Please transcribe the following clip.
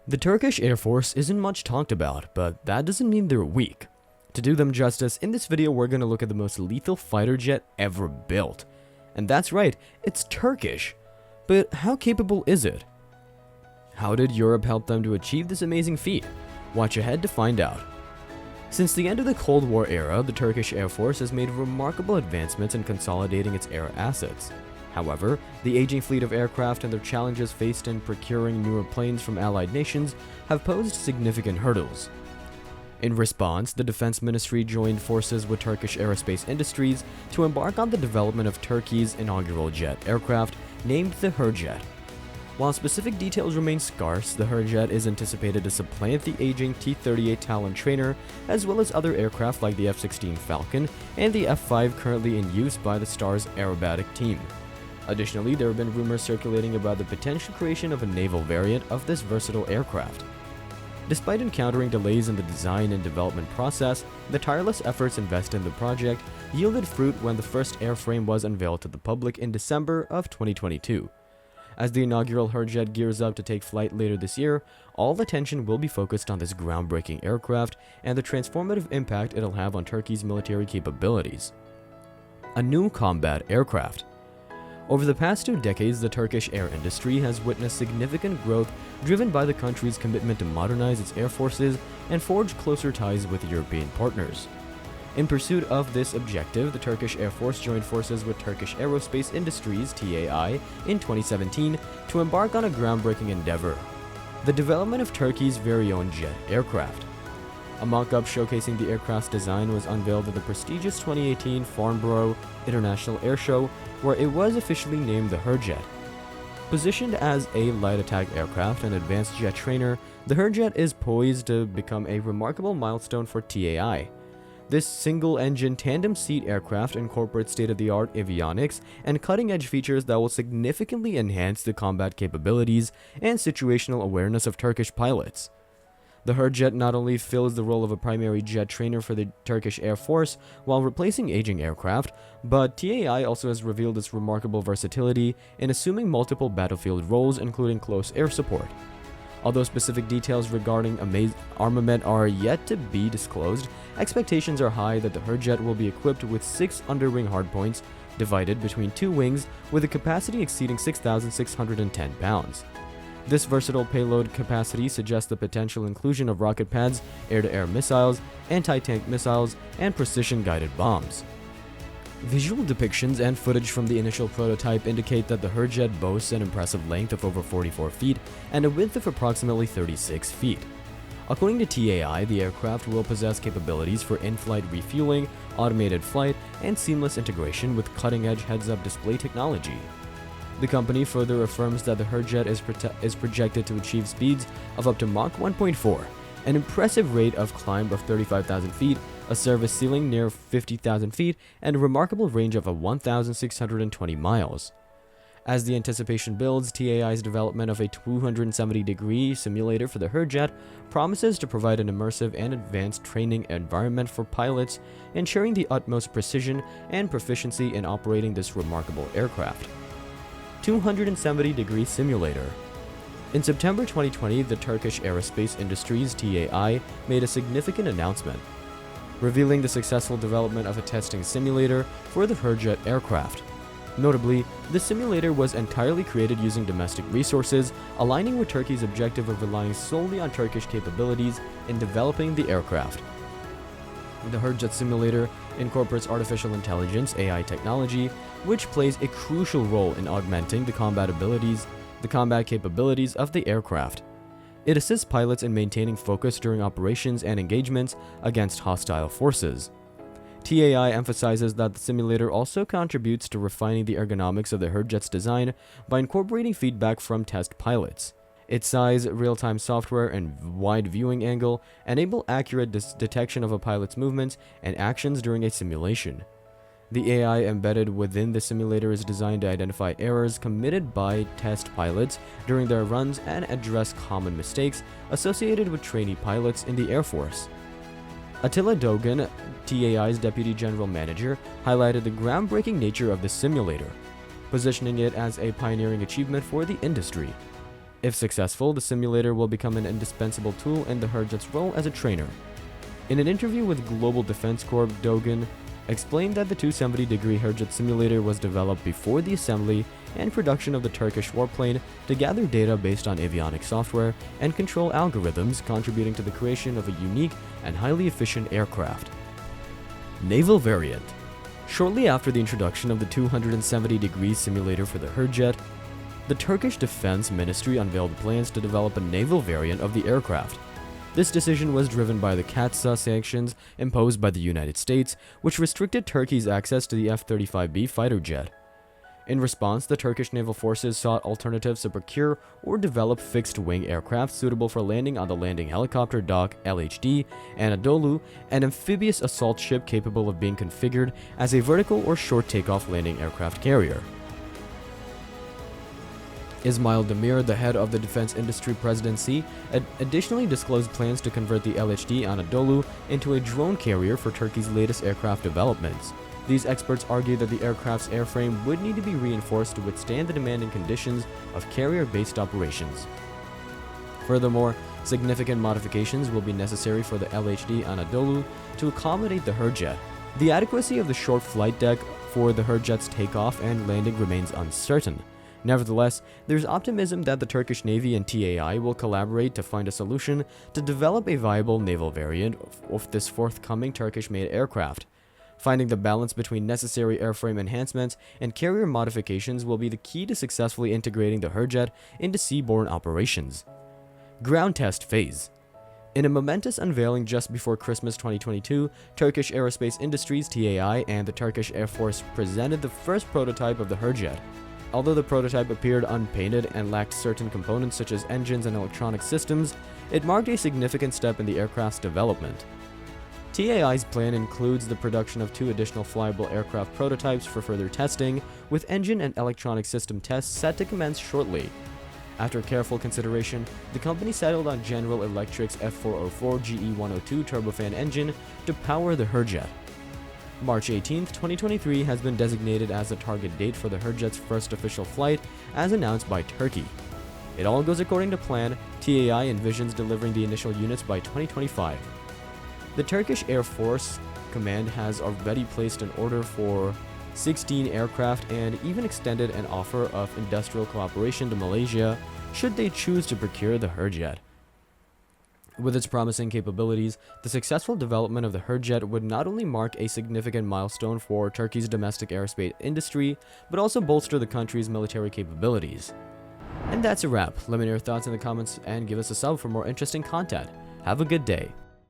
The Turkish Air Force isn't much talked about, but that doesn't mean they're weak. To do them justice, in this video we're going to look at the most lethal fighter jet ever built. And that's right, it's Turkish. But how capable is it? How did Europe help them to achieve this amazing feat? Watch ahead to find out. Since the end of the Cold War era, the Turkish Air Force has made remarkable advancements in consolidating its air assets. However, the aging fleet of aircraft and their challenges faced in procuring newer planes from allied nations have posed significant hurdles. In response, the Defense Ministry joined forces with Turkish aerospace industries to embark on the development of Turkey's inaugural jet aircraft, named the Hurjet. While specific details remain scarce, the Hurjet is anticipated to supplant the aging T-38 Talon trainer, as well as other aircraft like the F-16 Falcon and the F-5 currently in use by the Star's aerobatic team. Additionally, there have been rumors circulating about the potential creation of a naval variant of this versatile aircraft. Despite encountering delays in the design and development process, the tireless efforts invested in the project yielded fruit when the first airframe was unveiled to the public in December of 2022. As the inaugural Hurjet gears up to take flight later this year, all attention will be focused on this groundbreaking aircraft and the transformative impact it'll have on Turkey's military capabilities. A new combat aircraft. Over the past 2 decades, the Turkish air industry has witnessed significant growth driven by the country's commitment to modernize its air forces and forge closer ties with European partners. In pursuit of this objective, the Turkish Air Force joined forces with Turkish Aerospace Industries (TAI) in 2017 to embark on a groundbreaking endeavor: the development of Turkey's very own jet aircraft. A mock-up showcasing the aircraft's design was unveiled at the prestigious 2018 Farnborough International Air Show, where it was officially named the Hurjet. Positioned as a light attack aircraft and advanced jet trainer, the Hurjet is poised to become a remarkable milestone for TAI. This single-engine tandem-seat aircraft incorporates state-of-the-art avionics and cutting-edge features that will significantly enhance the combat capabilities and situational awareness of Turkish pilots. The Hurjet not only fills the role of a primary jet trainer for the Turkish Air Force while replacing aging aircraft, but TAI also has revealed its remarkable versatility in assuming multiple battlefield roles, including close air support. Although specific details regarding armament are yet to be disclosed, expectations are high that the Hurjet will be equipped with 6 underwing hardpoints divided between 2 wings with a capacity exceeding 6,610 pounds. This versatile payload capacity suggests the potential inclusion of rocket pads, air-to-air missiles, anti-tank missiles, and precision-guided bombs. Visual depictions and footage from the initial prototype indicate that the Hurjet boasts an impressive length of over 44 feet and a width of approximately 36 feet. According to TAI, the aircraft will possess capabilities for in-flight refueling, automated flight, and seamless integration with cutting-edge heads-up display technology. The company further affirms that the Hurjet is projected to achieve speeds of up to Mach 1.4, an impressive rate of climb of 35,000 feet, a service ceiling near 50,000 feet, and a remarkable range of 1,620 miles. As the anticipation builds, TAI's development of a 270-degree simulator for the Hurjet promises to provide an immersive and advanced training environment for pilots, ensuring the utmost precision and proficiency in operating this remarkable aircraft. 270-degree simulator. In September 2020, the Turkish Aerospace Industries (TAI) made a significant announcement, revealing the successful development of a testing simulator for the Hurjet aircraft. Notably, the simulator was entirely created using domestic resources, aligning with Turkey's objective of relying solely on Turkish capabilities in developing the aircraft. The Hurjet simulator incorporates artificial intelligence (AI) technology, which plays a crucial role in augmenting the combat capabilities of the aircraft. It assists pilots in maintaining focus during operations and engagements against hostile forces. TAI emphasizes that the simulator also contributes to refining the ergonomics of the Hurjet's design by incorporating feedback from test pilots. Its size, real-time software, and wide viewing angle enable accurate detection of a pilot's movements and actions during a simulation. The AI embedded within the simulator is designed to identify errors committed by test pilots during their runs and address common mistakes associated with trainee pilots in the Air Force. Attila Dogan, TAI's Deputy General Manager, highlighted the groundbreaking nature of the simulator, positioning it as a pioneering achievement for the industry. If successful, the simulator will become an indispensable tool in the Hurjet's role as a trainer. In an interview with Global Defense Corp, Dogan explained that the 270-degree Hurjet simulator was developed before the assembly and production of the Turkish warplane to gather data based on avionics software and control algorithms, contributing to the creation of a unique and highly efficient aircraft. Naval variant. Shortly after the introduction of the 270-degree simulator for the Hurjet, the Turkish Defense Ministry unveiled plans to develop a naval variant of the aircraft. This decision was driven by the CATSA sanctions imposed by the United States, which restricted Turkey's access to the F-35B fighter jet. In response, the Turkish naval forces sought alternatives to procure or develop fixed-wing aircraft suitable for landing on the Landing Helicopter Dock (LHD) Anadolu, an amphibious assault ship capable of being configured as a vertical or short takeoff landing aircraft carrier. Ismail Demir, the head of the Defense Industry Presidency, additionally disclosed plans to convert the LHD Anadolu into a drone carrier for Turkey's latest aircraft developments. These experts argue that the aircraft's airframe would need to be reinforced to withstand the demanding conditions of carrier-based operations. Furthermore, significant modifications will be necessary for the LHD Anadolu to accommodate the Hurjet. The adequacy of the short flight deck for the Hurjet's takeoff and landing remains uncertain. Nevertheless, there's optimism that the Turkish Navy and TAI will collaborate to find a solution to develop a viable naval variant of this forthcoming Turkish-made aircraft. Finding the balance between necessary airframe enhancements and carrier modifications will be the key to successfully integrating the Hurjet into seaborne operations. Ground test phase. In a momentous unveiling just before Christmas 2022, Turkish Aerospace Industries (TAI) and the Turkish Air Force presented the first prototype of the Hurjet. Although the prototype appeared unpainted and lacked certain components such as engines and electronic systems, it marked a significant step in the aircraft's development. TAI's plan includes the production of 2 additional flyable aircraft prototypes for further testing, with engine and electronic system tests set to commence shortly. After careful consideration, the company settled on General Electric's F404 GE102 turbofan engine to power the Hurjet. March 18, 2023 has been designated as the target date for the Hurjet's first official flight, as announced by Turkey. It all goes according to plan. TAI envisions delivering the initial units by 2025. The Turkish Air Force Command has already placed an order for 16 aircraft and even extended an offer of industrial cooperation to Malaysia should they choose to procure the Hurjet. With its promising capabilities, the successful development of the Hurjet would not only mark a significant milestone for Turkey's domestic aerospace industry, but also bolster the country's military capabilities. And that's a wrap. Let me know your thoughts in the comments and give us a sub for more interesting content. Have a good day.